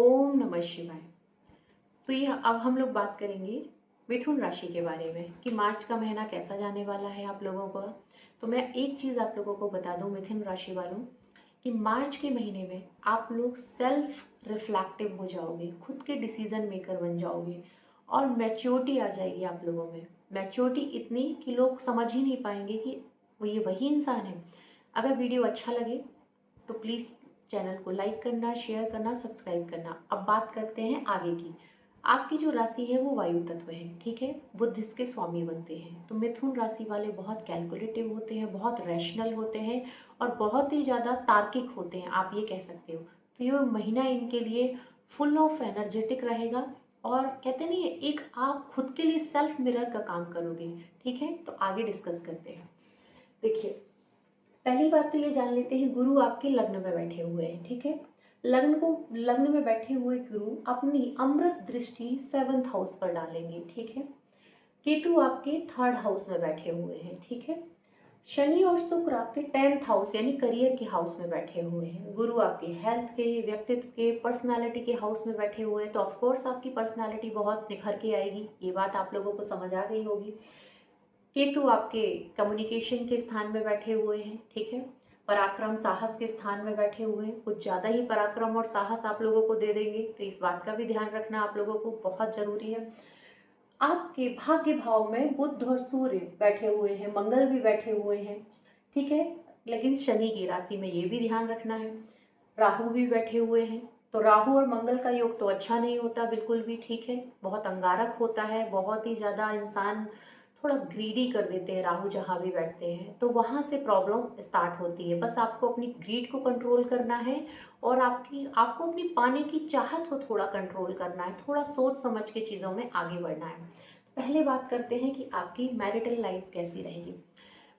ओम नमः शिवाय। तो ये अब हम लोग बात करेंगे मिथुन राशि के बारे में कि मार्च का महीना कैसा जाने वाला है आप लोगों का। तो मैं एक चीज़ आप लोगों को बता दूं मिथुन राशि वालों कि मार्च के महीने में आप लोग सेल्फ रिफ्लेक्टिव हो जाओगे, खुद के डिसीजन मेकर बन जाओगे और मैच्योरिटी आ जाएगी आप लोगों में। मैच्योरिटी इतनी कि लोग समझ ही नहीं पाएंगे कि वो ये वही इंसान है। अगर वीडियो अच्छा लगे तो प्लीज़ चैनल को लाइक करना, शेयर करना, सब्सक्राइब करना। अब बात करते हैं आगे की। आपकी जो राशि है वो वायु तत्व है, ठीक है। बुध इसके स्वामी बनते हैं। तो मिथुन राशि वाले बहुत कैलकुलेटिव होते हैं, बहुत रैशनल होते हैं और बहुत ही ज़्यादा तार्किक होते हैं, आप ये कह सकते हो। तो ये महीना इनके लिए फुल ऑफ एनर्जेटिक रहेगा और कहते नहीं एक आप खुद के लिए सेल्फ मिरर का काम करोगे, ठीक है। तो आगे डिस्कस करते हैं। देखिए, पहली बात तो ये जान लेते हैं, गुरु आपके लग्न में बैठे हुए हैं, ठीक है। लग्न में बैठे हुए गुरु अपनी अमृत दृष्टि 7th हाउस पर डालेंगे, ठीक है। केतु आपके 3rd हाउस में बैठे हुए हैं, ठीक है। शनि और शुक्र आपके 10th हाउस यानी करियर के हाउस में बैठे हुए हैं। गुरु आपके हेल्थ के, व्यक्तित्व के, पर्सनालिटी के हाउस में बैठे हुए हैं। तो ऑफकोर्स आपकी पर्सनालिटी बहुत निखर के आएगी, ये बात आप लोगों को समझ आ गई होगी। केतु आपके कम्युनिकेशन के स्थान में बैठे हुए हैं, ठीक है। पराक्रम साहस के स्थान में बैठे हुए हैं। कुछ ज़्यादा ही पराक्रम और साहस आप लोगों को दे देंगे, तो इस बात का भी ध्यान रखना आप लोगों को बहुत ज़रूरी है। आपके भाग्य भाव में बुध और सूर्य बैठे हुए हैं, मंगल भी बैठे हुए हैं, ठीक है। लेकिन शनि की राशि में ये भी ध्यान रखना है, राहु भी बैठे हुए हैं। तो राहु और मंगल का योग तो अच्छा नहीं होता बिल्कुल भी, ठीक है। बहुत अंगारक होता है, बहुत ही ज़्यादा इंसान थोड़ा ग्रीडी कर देते हैं राहु जहाँ भी बैठते हैं, तो वहाँ से प्रॉब्लम स्टार्ट होती है। बस आपको अपनी ग्रीड को कंट्रोल करना है और आपको अपनी पाने की चाहत को थोड़ा कंट्रोल करना है, थोड़ा सोच समझ के चीज़ों में आगे बढ़ना है। पहले बात करते हैं कि आपकी मैरिटल लाइफ कैसी रहेगी।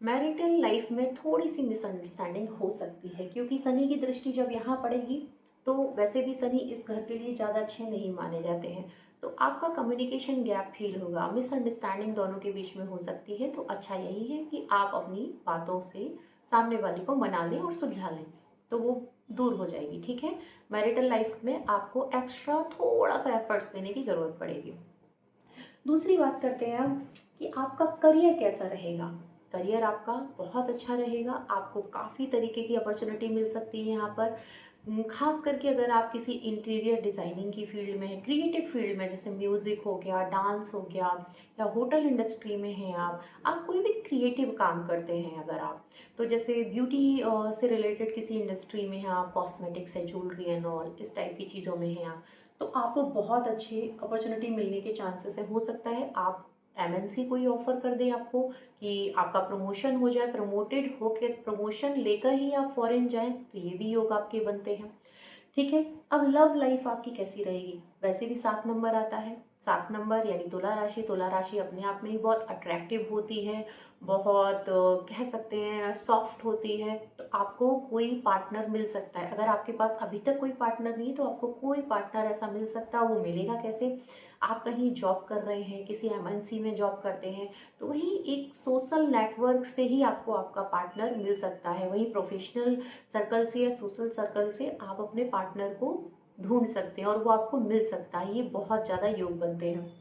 मैरिटल लाइफ में थोड़ी सी मिसअंडरस्टैंडिंग हो सकती है क्योंकि शनि की दृष्टि जब यहाँ पड़ेगी तो वैसे भी शनि इस घर के लिए ज़्यादा अच्छे नहीं माने जाते हैं। तो आपका कम्युनिकेशन गैप फील होगा, मिसअंडरस्टैंडिंग दोनों के बीच में हो सकती है। तो अच्छा यही है कि आप अपनी बातों से सामने वाले को मना लें और सुलझा लें, तो वो दूर हो जाएगी, ठीक है। मैरिटल लाइफ में आपको एक्स्ट्रा थोड़ा सा एफर्ट्स देने की ज़रूरत पड़ेगी। दूसरी बात करते हैं हम कि आपका करियर कैसा रहेगा। करियर आपका बहुत अच्छा रहेगा, आपको काफ़ी तरीके की अपॉर्चुनिटी मिल सकती है यहाँ पर। खास करके अगर आप किसी इंटीरियर डिज़ाइनिंग की फील्ड में हैं, क्रिएटिव फील्ड में, जैसे म्यूज़िक हो गया, डांस हो गया, या होटल इंडस्ट्री में हैं आप कोई भी क्रिएटिव काम करते हैं अगर आप, तो जैसे ब्यूटी से रिलेटेड किसी इंडस्ट्री में हैं आप, कॉस्मेटिक्स है, ज्वेलरी एंड ऑल, इस टाइप की चीज़ों में हैं आप, तो आपको बहुत अच्छी अपॉर्चुनिटी मिलने के चांसेस है। हो सकता है आप एमएनसी कोई ऑफर कर दे आपको कि आपका प्रमोशन हो जाए, प्रमोटेड होकर प्रमोशन लेकर ही आप फॉरेन जाएं, तो ये भी योग आपके बनते हैं, ठीक है। अब लव लाइफ आपकी कैसी रहेगी। वैसे भी 7 नंबर आता है, 7 नंबर यानी तुला राशि। तुला राशि अपने आप में ही बहुत अट्रैक्टिव होती है, बहुत कह सकते हैं सॉफ्ट होती है। तो आपको कोई पार्टनर मिल सकता है। अगर आपके पास अभी तक कोई पार्टनर नहीं है तो आपको कोई पार्टनर ऐसा मिल सकता है। वो मिलेगा कैसे, आप कहीं जॉब कर रहे हैं, किसी एमएनसी में जॉब करते हैं, तो वही एक सोशल नेटवर्क से ही आपको आपका पार्टनर मिल सकता है। वही प्रोफेशनल सर्कल से या सोशल सर्कल से आप अपने पार्टनर को ढूंढ सकते हैं और वो आपको मिल सकता है। ये बहुत ज़्यादा योग बनते हैं।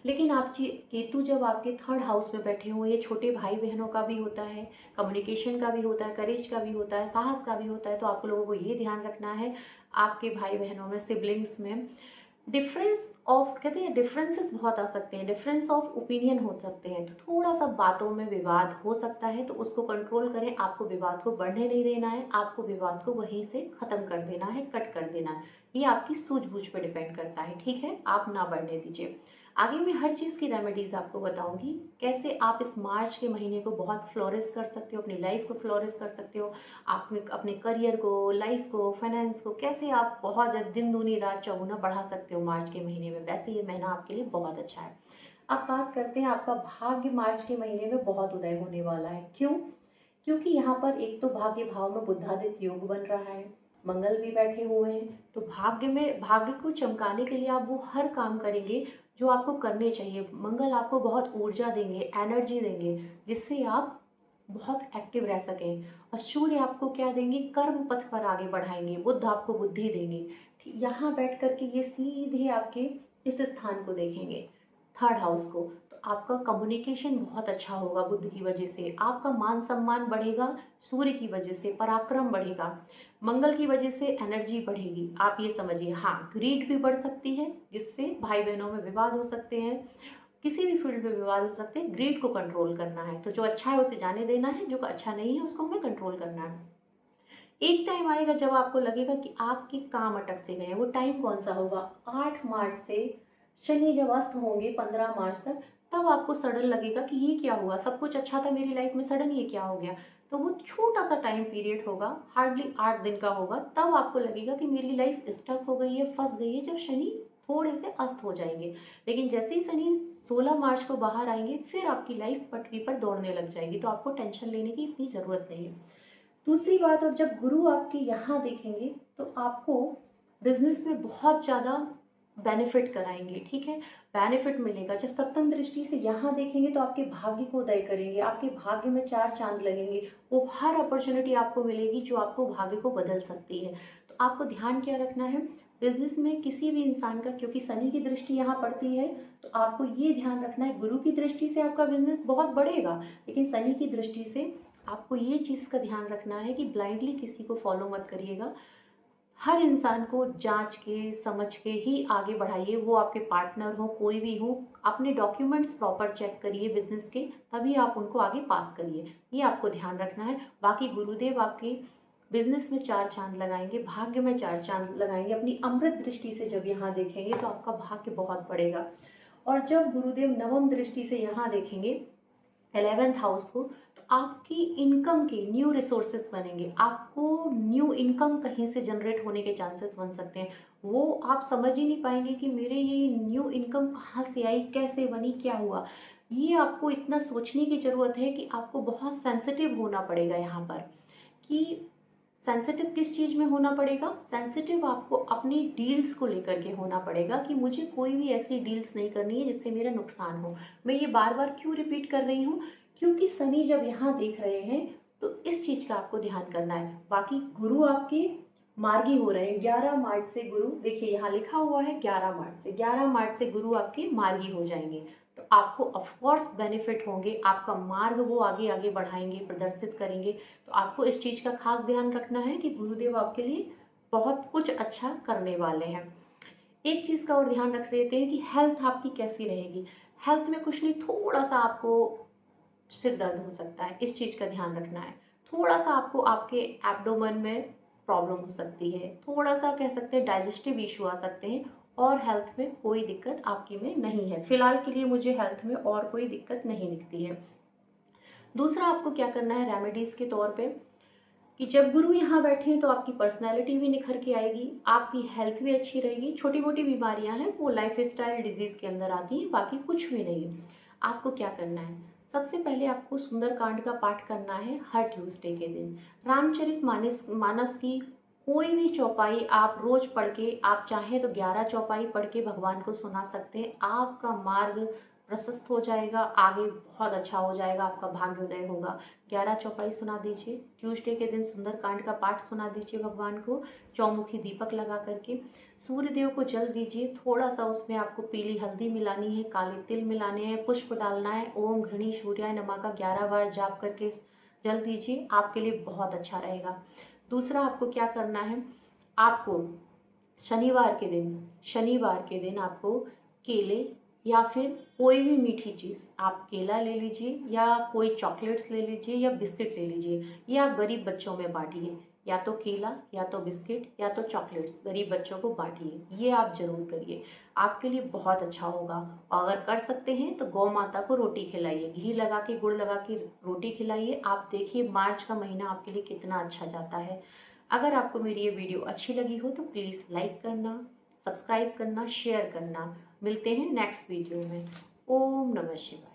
लेकिन आप केतु जब आपके 3rd हाउस में बैठे हुए, ये छोटे भाई बहनों का भी होता है, कम्युनिकेशन का भी होता है, करेज का भी होता है, साहस का भी होता है। तो आप लोगों को ये ध्यान रखना है आपके भाई बहनों में, सिबलिंग्स में डिफरेंस ऑफ, कहते हैं डिफरेंसेस बहुत आ सकते हैं, डिफरेंस ऑफ ओपिनियन हो सकते हैं। तो थोड़ा सा बातों में विवाद हो सकता है, तो उसको कंट्रोल करें। आपको विवाद को बढ़ने नहीं देना है, आपको विवाद को वहीं से खत्म कर देना है, कट कर देना है। ये आपकी सूझबूझ पे डिपेंड करता है, ठीक है। आप ना बढ़ने दीजिए। आगे मैं हर चीज़ की रेमेडीज आपको बताऊंगी, कैसे आप इस मार्च के महीने को बहुत फ्लोरिश कर सकते हो, अपनी लाइफ को फ्लोरिश कर सकते हो, आप अपने करियर को, लाइफ को, फाइनेंस को कैसे आप बहुत ज़्यादा दिन दूनी रात चौगुना बढ़ा सकते हो मार्च के महीने में। वैसे ये महीना आपके लिए बहुत अच्छा है। अब बात करते हैं, आपका भाग्य मार्च के महीने में बहुत उदय होने वाला है। क्यों? क्योंकि यहाँ पर एक तो भाग्य भाव में बुधादित्य योग बन रहा है, मंगल भी बैठे हुए हैं। तो भाग्य को चमकाने के लिए आप वो हर काम करेंगे जो आपको करने चाहिए। मंगल आपको बहुत ऊर्जा देंगे, एनर्जी देंगे, जिससे आप बहुत एक्टिव रह सकें। और सूर्य आपको क्या देंगे, कर्म पथ पर आगे बढ़ाएंगे। बुध आपको बुद्धि देंगे, कि यहाँ बैठ कर के ये सीधे आपके इस स्थान को देखेंगे, थर्ड हाउस को। तो आपका कम्युनिकेशन बहुत अच्छा होगा बुध की वजह से, आपका मान सम्मान बढ़ेगा सूर्य की वजह से, पराक्रम बढ़ेगा, मंगल की वजह से एनर्जी बढ़ेगी। आप ये समझिए। हाँ, ग्रीड भी बढ़ सकती है, जिससे भाई बहनों में विवाद हो सकते हैं, किसी भी फील्ड में विवाद हो सकते हैं। ग्रीड को कंट्रोल करना है, तो जो अच्छा है उसे जाने देना है, जो अच्छा नहीं है उसको हमें कंट्रोल करना है। एक टाइम आएगा जब आपको लगेगा कि आपके काम अटक से गए हैं। वो टाइम कौन सा होगा? 8 मार्च से शनि जब अस्त होंगे 15 मार्च तक, तब आपको सडन लगेगा कि ये क्या हुआ, सब कुछ अच्छा था मेरी लाइफ में, सडन ये क्या हो गया। तो वो छोटा सा टाइम पीरियड होगा, हार्डली 8 दिन का होगा, तब आपको लगेगा कि मेरी लाइफ स्टक हो गई है, फंस गई है, जब शनि थोड़े से अस्त हो जाएंगे। लेकिन जैसे ही शनि 16 मार्च को बाहर आएंगे, फिर आपकी लाइफ पटरी पर दौड़ने लग जाएगी। तो आपको टेंशन लेने की इतनी ज़रूरत नहीं है। दूसरी बात, और जब गुरु आपके यहाँ देखेंगे तो आपको बिजनेस में बहुत ज़्यादा बेनिफिट कराएंगे। ठीक है, बेनिफिट मिलेगा। जब सप्तम दृष्टि से यहाँ देखेंगे तो आपके भाग्य को उदय करेंगे, आपके भाग्य में 4 चांद लगेंगे। वो हर अपॉर्चुनिटी आपको मिलेगी जो आपको भाग्य को बदल सकती है। तो आपको ध्यान क्या रखना है बिजनेस में, किसी भी इंसान का, क्योंकि शनि की दृष्टि यहाँ पड़ती है, तो आपको ये ध्यान रखना है, गुरु की दृष्टि से आपका बिजनेस बहुत बढ़ेगा, लेकिन शनि की दृष्टि से आपको ये चीज़ का ध्यान रखना है कि ब्लाइंडली किसी को फॉलो मत करिएगा। हर इंसान को जांच के समझ के ही आगे बढ़ाइए, वो आपके पार्टनर हो, कोई भी हो। अपने डॉक्यूमेंट्स प्रॉपर चेक करिए बिजनेस के, तभी आप उनको आगे पास करिए। ये आपको ध्यान रखना है। बाकी गुरुदेव आपके बिजनेस में 4 चांद लगाएंगे, भाग्य में 4 चांद लगाएंगे। अपनी अमृत दृष्टि से जब यहाँ देखेंगे तो आपका भाग्य बहुत बढ़ेगा। और जब गुरुदेव नवम दृष्टि से यहाँ देखेंगे 11th हाउस को, तो आपकी इनकम के न्यू रिसोर्सेज बनेंगे। आपको न्यू इनकम कहीं से जनरेट होने के चांसेस बन सकते हैं। वो आप समझ ही नहीं पाएंगे कि मेरे ये न्यू इनकम कहाँ से आई, कैसे बनी, क्या हुआ। ये आपको इतना सोचने की ज़रूरत है कि आपको बहुत सेंसिटिव होना पड़ेगा यहाँ पर। कि सेंसिटिव किस चीज़ में होना पड़ेगा? सेंसिटिव आपको अपनी डील्स को लेकर के होना पड़ेगा कि मुझे कोई भी ऐसी डील्स नहीं करनी है जिससे मेरा नुकसान हो। मैं ये बार बार क्यों रिपीट कर रही हूँ? क्योंकि शनि जब यहाँ देख रहे हैं तो इस चीज़ का आपको ध्यान करना है। बाकी गुरु आपके मार्गी हो रहे हैं। 11 मार्च से गुरु, देखिए यहाँ लिखा हुआ है 11 मार्च से, 11 मार्च से गुरु आपके मार्गी हो जाएंगे। तो आपको ऑफकोर्स बेनिफिट होंगे, आपका मार्ग वो आगे आगे बढ़ाएंगे, प्रदर्शित करेंगे। तो आपको इस चीज़ का खास ध्यान रखना है कि गुरुदेव आपके लिए बहुत कुछ अच्छा करने वाले हैं। एक चीज़ का और ध्यान रख लेते हैं कि हेल्थ आपकी कैसी रहेगी। हेल्थ में कुछ नहीं, थोड़ा सा आपको सिर दर्द हो सकता है, इस चीज़ का ध्यान रखना है। थोड़ा सा आपको आपके एब्डोमेन में प्रॉब्लम हो सकती है, थोड़ा सा कह सकते हैं डाइजेस्टिव इशू आ सकते हैं। और हेल्थ में कोई दिक्कत आपकी में नहीं है फिलहाल के लिए, मुझे हेल्थ में और कोई दिक्कत नहीं दिखती है। दूसरा आपको क्या करना है रेमेडीज़ के तौर पे, कि जब गुरु यहाँ बैठे हैं तो आपकी पर्सनैलिटी भी निखर के आएगी, आपकी हेल्थ भी अच्छी रहेगी। छोटी मोटी बीमारियाँ हैं वो लाइफ स्टाइल डिजीज़ के अंदर आती हैं, बाकी कुछ भी नहीं। आपको क्या करना है, सबसे पहले आपको सुंदरकांड का पाठ करना है हर ट्यूसडे के दिन। रामचरित मानस मानस की कोई भी चौपाई आप रोज पढ़ के, आप चाहें तो 11 चौपाई पढ़ के भगवान को सुना सकते हैं। आपका मार्ग प्रशस्त हो जाएगा, आगे बहुत अच्छा हो जाएगा, आपका भाग्योदय होगा। 11 चौपाई सुना दीजिए। ट्यूसडे के दिन सुंदरकांड का पाठ सुना दीजिए भगवान को, चौमुखी दीपक लगा करके। सूर्य देव को जल दीजिए, थोड़ा सा उसमें आपको पीली हल्दी मिलानी है, काले तिल मिलाने हैं, पुष्प डालना है। ओम घृणी सूर्याय नमः का 11 बार जाप करके जल दीजिए, आपके लिए बहुत अच्छा रहेगा। दूसरा आपको क्या करना है, आपको शनिवार के दिन आपको केले या फिर कोई भी मीठी चीज़, आप केला ले लीजिए या कोई चॉकलेट्स ले लीजिए या बिस्किट ले लीजिए, ये आप गरीब बच्चों में बांटिए। या तो केला या तो बिस्किट या तो चॉकलेट्स गरीब बच्चों को बांटिए, ये आप जरूर करिए, आपके लिए बहुत अच्छा होगा। और अगर कर सकते हैं तो गौ माता को रोटी खिलाइए, घी लगा के गुड़ लगा के रोटी खिलाइए। आप देखिए मार्च का महीना आपके लिए कितना अच्छा जाता है। अगर आपको मेरी ये वीडियो अच्छी लगी हो तो प्लीज़ लाइक करना, सब्सक्राइब करना, शेयर करना। मिलते हैं नेक्स्ट वीडियो में। ओम नमः शिवाय।